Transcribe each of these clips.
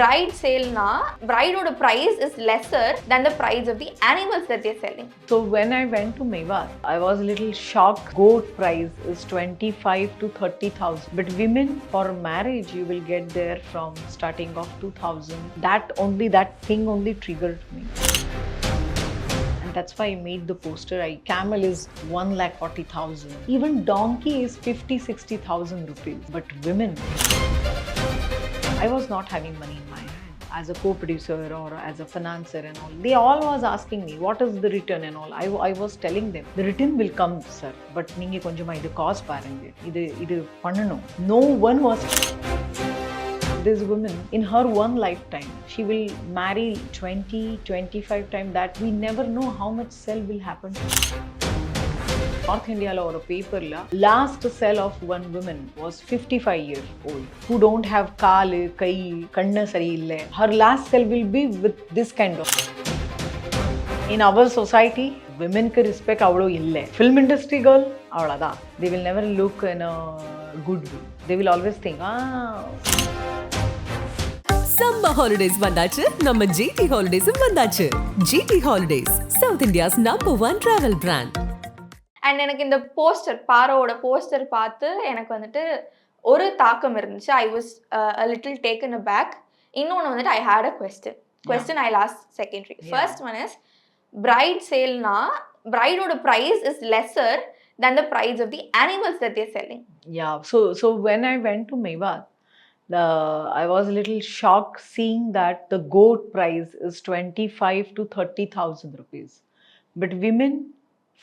bride sale na bride oda price is lesser than the price of the animals that they're selling. So when I went to Mewat, I was a little shocked. Goat price is 25 to 30,000. But women for marriage, you will get there from starting of 2,000. That thing only triggered me. And that's why I made the poster. Camel is 1,40,000. Even donkey is 50-60,000 rupees. But women, I was not having money in my hand. As a co-producer or as a financer and all, they all was asking me, what is the return and all. I was telling them, the return will come, sir. But ninge konjama idu cost parunga. Idu pannanum. No one was. This woman, in her one lifetime, she will marry 20-25 times. That we never know how much sell will happen. North India or a paper la, last sell of one woman was 55 years old, who don't have kaal, kai, kanna sari ille. Her last sell will be with this kind of. In our society, women ka respect avlo ille. Film industry girl, avlada. They will never look in a good way. They will always think, Summer holidays vandachu, நம்ம GT Holidays vandachu. GT Holidays, South India's #1 travel brand. And எனக்கு இந்த poster பாரோவோட poster பார்த்து எனக்கு வந்துட்டு ஒரு தாக்கம் இருந்துச்சு. I was a little taken aback. இன்னொன்று வந்துட்டு I had a question I lost secondary. First one is bride சேல்னா பிரைடோட price is lesser than the price of the animals that they're selling. Yeah, so when I went to Mewat, I was a little shocked seeing that the goat price is 25 to 30,000 rupees. But women,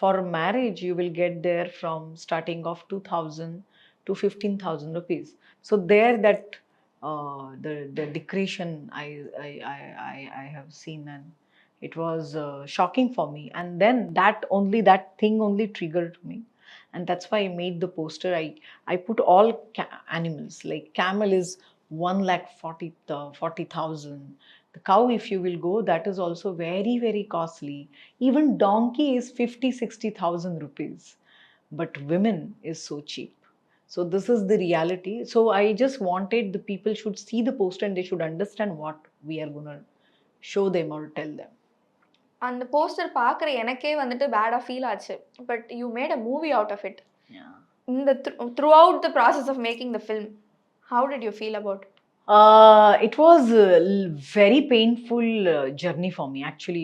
for marriage, you will get there from starting of 2,000 to 15,000 rupees. So there, that the decretion I have seen, and it was shocking for me. And then that thing only triggered me, and that's why I made the poster. I put all animals. Like camel is 1,40,000. The cow, if you will go, that is also very, very costly. Even donkey is 50-60,000 rupees. But women is so cheap. So this is the reality. So I just wanted the people should see the poster and they should understand what we are going to show them or tell them. அந்த poster பார்க்குற எனக்கே வந்துட்டு பேடாக feel ஆச்சு. But you made a movie out of it. இந்த throughout the process of making the film, how did you feel about? It was a very painful journey for me, actually,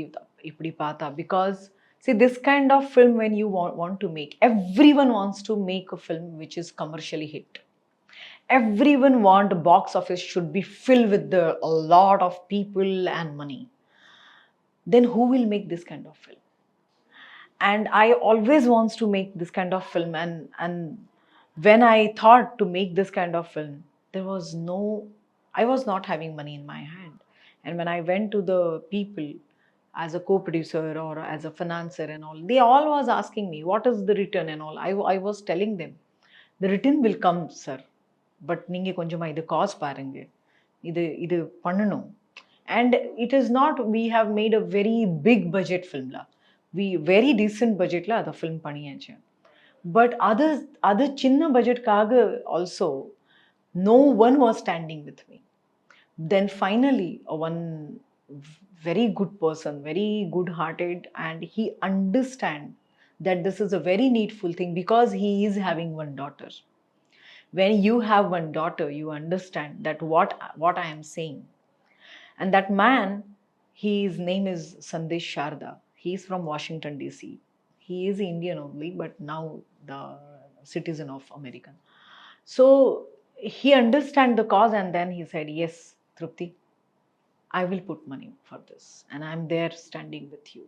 because see, this kind of film, when you want to make, everyone wants to make a film which is commercially hit. Everyone want a box office should be filled with a lot of people and money. Then who will make this kind of film? And I always wants to make this kind of film, and when I thought to make this kind of film, I was not having money in my hand. And when I went to the people as a co-producer or as a financer and all, they all was asking me, what is the return and all. I was telling them, the return will come, sir. But ninge konjama idu cost parunga. Idu pannanum. And it is not, we have made a very big budget film la. We very decent budget la the film paniyachu. But other chinna budget kaga also, no one was standing with me. Then finally, one very good person, very good hearted, and he understand that this is a very needful thing, because he is having one daughter. When you have one daughter, you understand that what I am saying. And that man, his name is Sandesh Sharda. He is from Washington DC. He is Indian only, but now the citizen of American. So he understand the cause, and then he said, yes, Trupti, I will put money for this, and I'm there standing with you.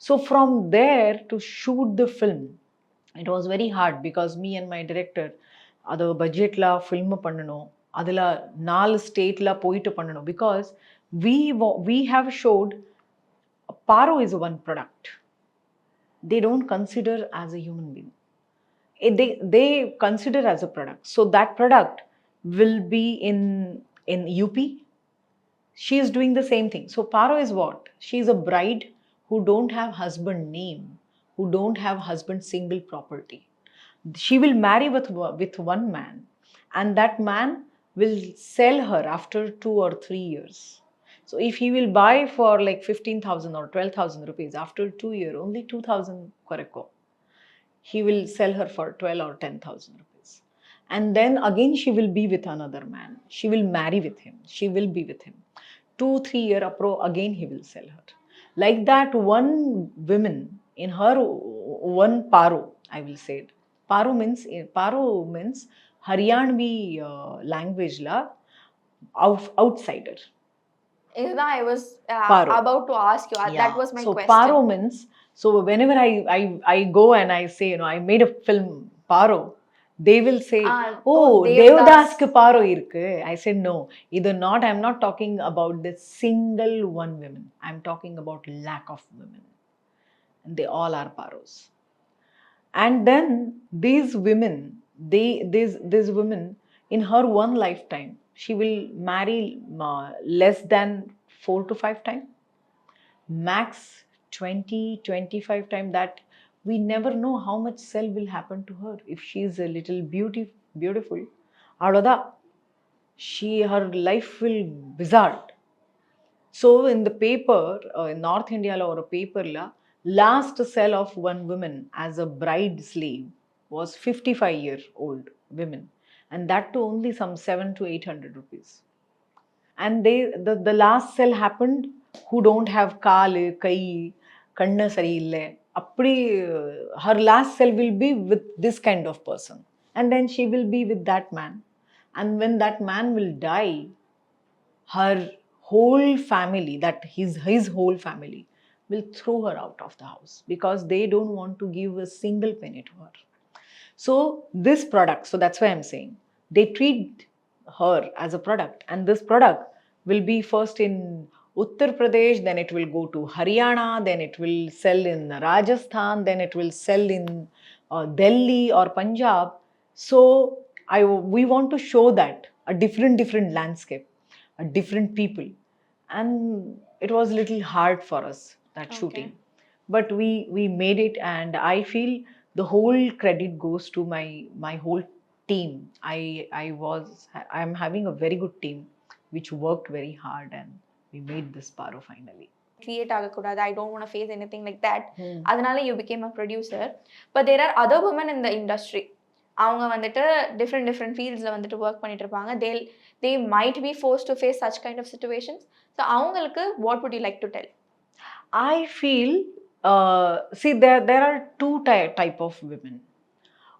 So from there to shoot the film, it was very hard, because me and my director, adu budget la film pannano, adula 4 state la poitu pannano, because we have showed Paro is one product. They don't consider as a human being. They consider as a product. So that product will be in UP. She is doing the same thing. So Paro is what? She is a bride who don't have husband name, who don't have husband single property. She will marry with one man, and that man will sell her after 2 or 3 years. So if he will buy for like 15,000 or 12,000 rupees, after 2 years only 2,000 koreko, he will sell her for 12 or 10,000 rupees. And then again she will be with another man, she will marry with him, she will be with him 2 3 year apro, again he will sell her. Like that, one woman in her one paro, I will say it. Paro means Haryanvi language la outsider. இதுதான் I was Paro. about to ask you. That was my So question. Paro means, so whenever I go and I say, I made a film Paro, they will say, oh, Devdas ku Paro irukku. I said, no, either not. I'm not talking about the single one woman. I'm talking about lack of women. And they all are Paros. And then these women, these women, in her one lifetime, she will marry less than 4 to 5 times, max 20 25 times. That we never know how much cell will happen to her if she is a little beautiful. Avloda, her life will bizarre. So in the paper, in North India or a paper la, last sell of one woman as a bride slave was 55-year-old women, and that too only some 7 to 800 rupees. And the last sell happened who don't have kaal kai kanna sari ille appadi, her last sell will be with this kind of person, and then she will be with that man. And when that man will die, her whole family, that his whole family will throw her out of the house because they don't want to give a single penny to her. So this product, so that's why I'm saying they treat her as a product, and this product will be first in Uttar Pradesh, then it will go to Haryana, then it will sell in Rajasthan, then it will sell in Delhi or Punjab. So we want to show that a different landscape, a different people, and it was a little hard for us, that shooting, but we made it. And I feel the whole credit goes to my whole team. I'm having a very good team which worked very hard, and we made this Paro finally. Create agakudadu. I don't want to face anything like that. அதனால you became a producer. But there are other women in the industry. அவங்க வந்துட்டு different fieldsல வந்துட்டு work பண்ணிட்டு இருப்பாங்க. They might be forced to face such kind of situations. So அவங்களுக்கு what would you like to tell? I feel, see, there are two type of women.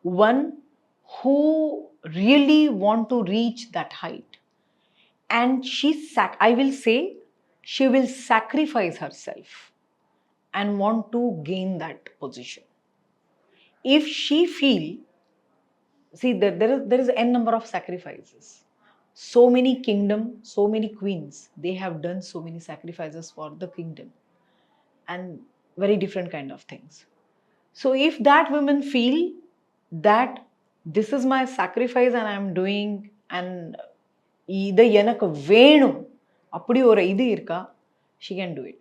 One who really want to reach that height, and I will say she will sacrifice herself and want to gain that position. If she feel, see, there is n number of sacrifices. So many kingdom, so many queens, they have done so many sacrifices for the kingdom, and very different kind of things. So if that women feel that this is my sacrifice and I am doing, and இது எனக்கு வேணும் அப்படி ஒரு இது இருக்கா, she can do it.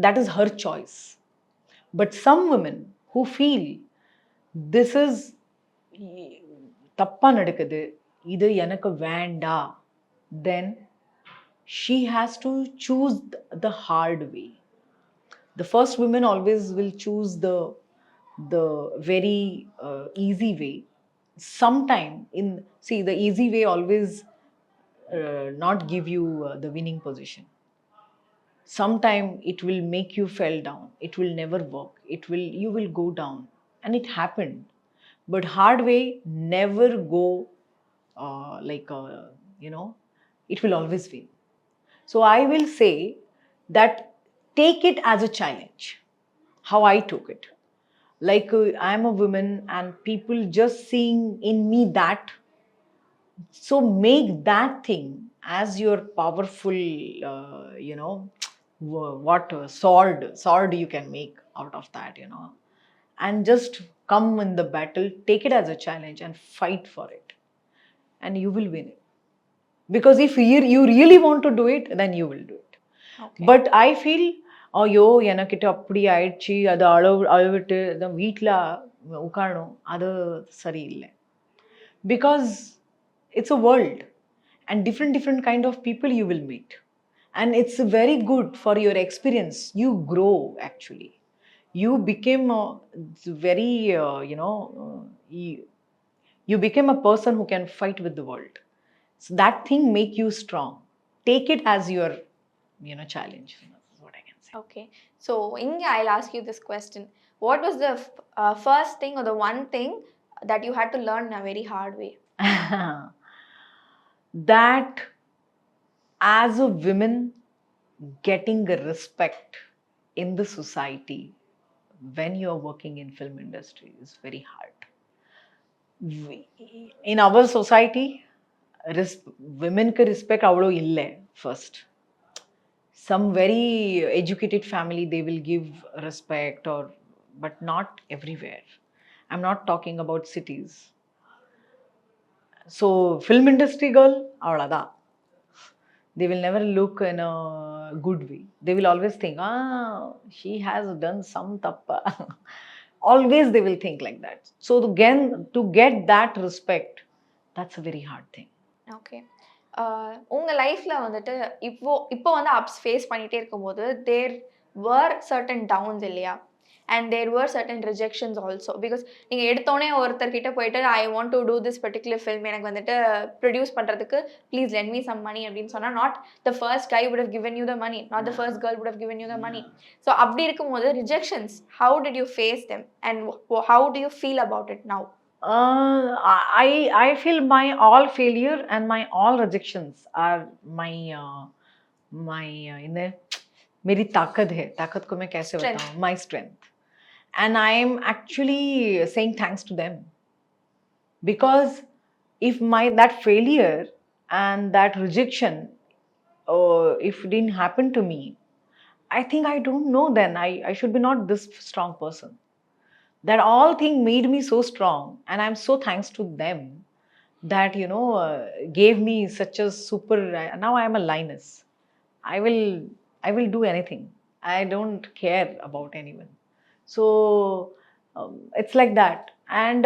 That is her choice. But some women who feel this is தப்பா நடக்குது, இது எனக்கு வேண்டா, then she has to choose the hard way. The first women always will choose the very easy way. Sometime the easy way always not give you the winning position. Sometime it will make you fall down, it will never work, you will go down, and it happened. But hard way never go it will always win. So I will say that take it as a challenge, how I took it. Like I am a woman and people just seeing in me that, so make that thing as your powerful what sword you can make out of that, and just come in the battle, take it as a challenge and fight for it, and you will win it. Because if you really want to do it, then you will do it. But I feel, ஐயோ எனக்கிட்ட அப்படி ஆயிடுச்சு, அது அழுவிட்டு வீட்டில் உட்காரணும், அது சரியில்லை. Because it's a world, and different kind of people you will meet, and it's very good for your experience. You grow actually. You became a very you became a person who can fight with the world. So that thing make you strong. Take it as your challenge. That's what I can say. Okay. So, Inge, I'll ask you this question. What was the first thing or the one thing that you had to learn in a very hard way? That as a woman, getting a respect in the society when you are working in film industry is very hard. In our society, women ka respect avlo ille first. Some very educated family, they will give respect, or but not everywhere. I'm not talking about cities. So film industry girl avlada, they will never look in a good way. They will always think, she has done some tappa. Always they will think like that. So again, to get that respect, that's a very hard thing. Okay. உங்க லைஃப்ல வந்துட்டு இப்போ வந்து ups face பண்ணிட்டே இருக்கும்போது there were certain downs இல்லையா? And there were certain rejections also. Because நீங்க எடுத்தோனே ஒருத்தர்கிட்ட போயிட்டு I want to do this particular film, எனக்கு வந்துட்டு ப்ரொடியூஸ் பண்றதுக்கு please lend me some money அப்படின்னு சொன்னா, not the first guy would have given you the money, not the first girl would have given you the money. So அப்படி இருக்கும்போது rejections, how did you face them and how do you feel about it now? I feel my all failure and my all rejections are my इन्हें मेरी ताकत है. ताकत को मैं कैसे बताऊं? My strength. And I am actually saying thanks to them, because if that failure and that rejection, if it didn't happen to me, I think I don't know, then I should be not this strong person. That all thing made me so strong, and I'm so thanks to them that gave me such a super. Now I am a lioness. I will do anything. I don't care about anyone. So it's like that. And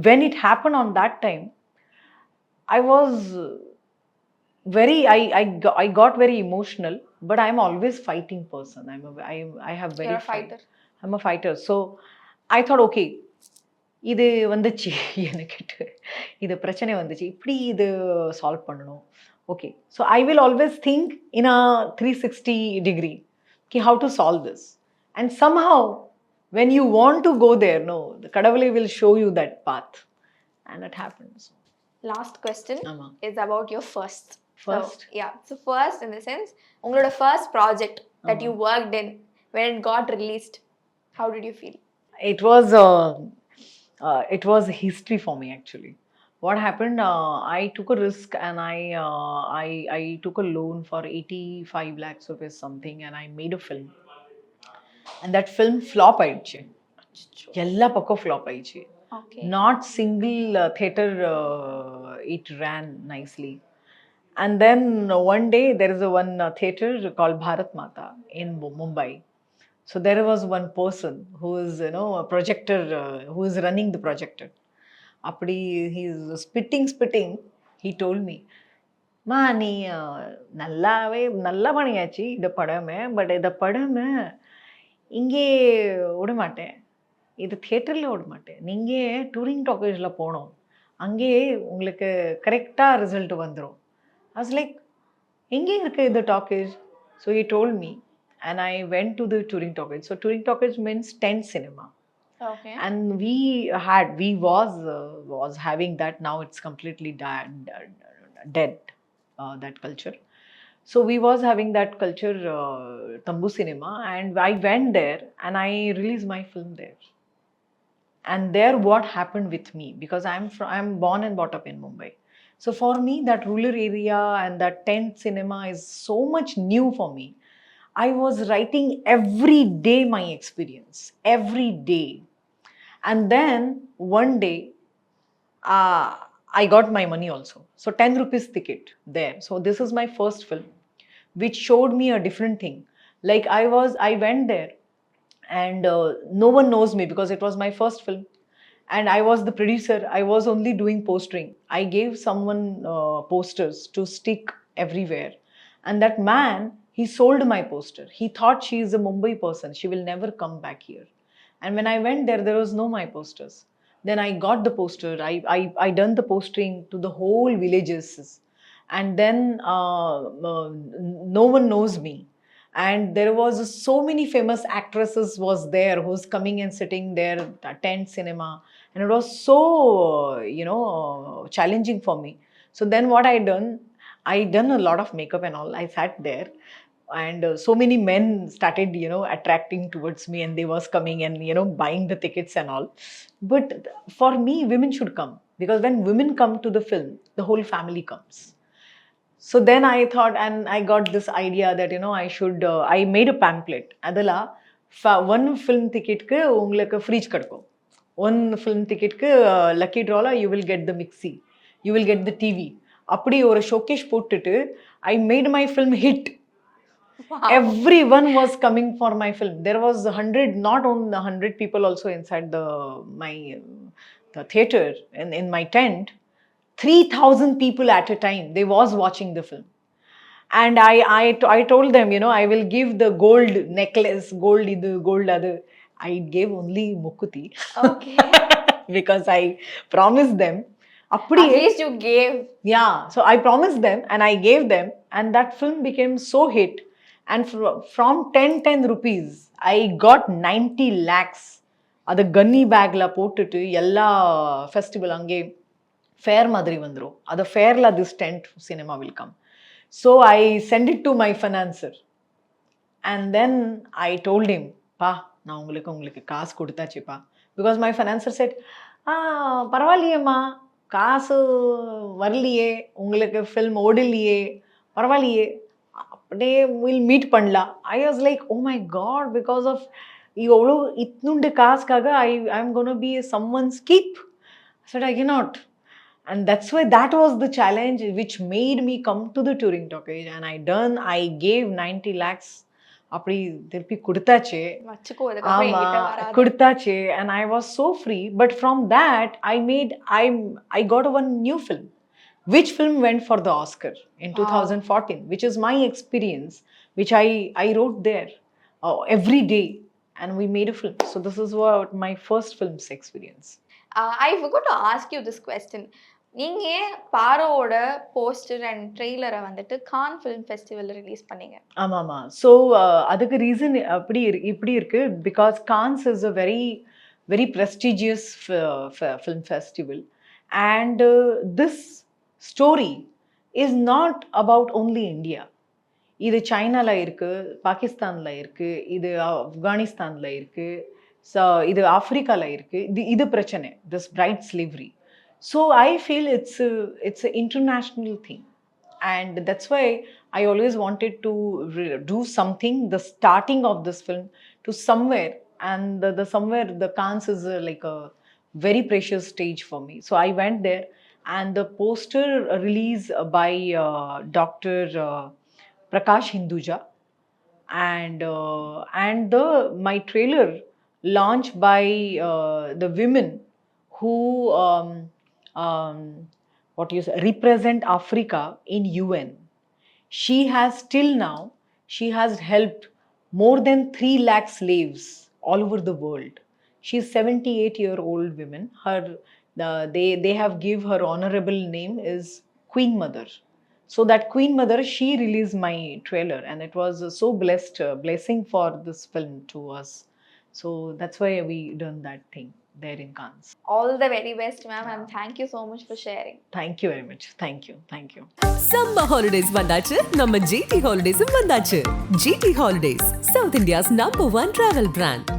when it happened on that time, I was I got very emotional, but I'm always fighting person. I have very You're a fighter. I'm a fighter. So I thought, okay, இது வந்துச்சு எனக்கு, இது பிரச்சனை வந்துச்சு, இப்படி இது solve பண்ணணும். Okay, so I will always think in a 360 degree, okay, how to solve this. And somehow when you want to go there, no, the கடவுளை will show you that path, and it happens. Last question ஆமா. is about your first. First? So, yeah. So first in the sense, உங்களோட first project that you worked in, when it got released, how did you feel? It was history for me actually. What happened? I took a risk, and I took a loan for 85 lakhs rupees something, and I made a film. And that film flop ஆயிடுச்சு. எல்லா பக்கம் flop ஆயிடுச்சு. Okay. Not single theater it ran nicely. And then one day there is one theater called Bharat Mata in Mumbai. So there was one person who is a projector, who is running the projector. Apdi he is spitting. He told me, "Ma நீ நல்லா பண்ணியாச்சு இந்த படமே, but இந்த படமே இங்கே விட மாட்டேன், இது தியேட்டரில் விட மாட்டேன், நீங்கள் டூரிங் டாக்கேஜில் போகணும், அங்கே உங்களுக்கு கரெக்டாக ரிசல்ட் வந்துடும்." I was like, எங்கே இருக்குது இந்த டாக்கேஜ்? So he told me, and I went to the touring talkage. So touring talkage means tent cinema. Okay. And we was having that. Now it's completely dead, that culture. So we was having that culture, Tambu cinema, and I went there and I released my film there. And there what happened with me, because I'm born and brought up in Mumbai. So for me, that rural area and that tent cinema is so much new for me. I was writing every day my experience, every day. And then one day, I got my money also. So 10 rupees ticket there. So this is my first film, which showed me a different thing. Like I went there, and no one knows me because it was my first film. and I was the producer. I was only doing postering. I gave someone posters to stick everywhere. And that man, he sold my poster. He thought she is a Mumbai person. She will never come back here. And when I went there, there was no my posters. Then I got the poster. I done the postering to the whole villages. And then no one knows me. And there was so many famous actresses was there who's coming and sitting there, tent cinema. And it was so, challenging for me. So then what I done a lot of makeup and all. I sat there and so many men started attracting towards me, and they was coming and buying the tickets and all. But for me, women should come, because when women come to the film, the whole family comes. So then I thought, and I got this idea that I should I made a pamphlet adala one film ticket ku ungalku free kadko, one film ticket ku lucky draw la you will get the mixie, you will get the TV. அப்படி ஒரு showcase போட்டுட்டு I made my film hit. Wow. Everyone was coming for my film. There was 100, not only 100 people also inside the theater, in my tent. 3,000 people at a time, they was watching the film. And I told them, I will give the gold necklace, gold idu, gold adu. I gave only mukuti. Okay. Because I promised them. At least you gave. Yeah, so I promised them and I gave them, and that film became so hit. And from 10 rupees, I got 90 lakhs. Adu gunny bag la pottu ella festival ange fair madri vandru. Adu fair la this tent cinema will come. So I sent it to my financer. And then I told him, pa, na ungalku kaas koduthachipa. Because my financer said, பரவாயில்லையேம்மா, காசு வரலையே, உங்களுக்கு film ஓடலையே, பரவாயில்லையே, அப்படியே will meet பண்ணலாம். I was like, oh my God, because of எவ்வளோ இத்னுண்டு காசுக்காக I am gonna be someone's keep. said I cannot. And that's why that was the challenge which made me come to the touring talkies. And I gave 90 lakhs. அப்படி திருப்பி கொடுத்தாச்சு, வச்சுக்கோ, அதுக்கப்புறம் என்கிட்ட வராது. கொடுத்தாச்சு. And I was so free. But from that, I got one new film, which film went for the Oscar in 2014, which is my experience, which I wrote there every day, and we made a film. So this is what my first film's experience. I forgot to ask you this question. நீங்க ஏன் பாரோவோட poster and ட்ரெய்லரை வந்துட்டு Khan film ஃபெஸ்டிவல்ல release பண்ணீங்க? ஆமாமா. So அதுக்கு reason இப்படி இருக்கு, because Cannes is a very very prestigious film festival. And this story is not about only India. இது சைனால இருக்கு, பாகிஸ்தான்ல இருக்கு, இது ஆப்கானிஸ்தான்ல இருக்கு, ஸோ இது ஆப்பிரிக்கால இருக்கு. இது பிரச்சனை, this pride slavery. So I feel it's an international thing, and that's why I always wanted to do something, the starting of this film, to somewhere, and the somewhere, the Cannes is like a very precious stage for me. So I went there, and the poster release by Dr. Prakash Hinduja, and my trailer launch by the women who represent Africa in UN. She has till now, she has helped more than 3 lakh slaves all over the world. She is 78-year-old woman. They have give her honorable name is Queen Mother. So that Queen Mother, she released my trailer, and it was so blessing for this film to us. So that's why we done that thing there in Cannes. All the very best, ma'am, and thank you so much for sharing. Thank you very much. Thank you. Summer holidays vandachu, நம்ம GT Holidays வந்தாச்சு. GT Holidays, South India's #1 travel brand.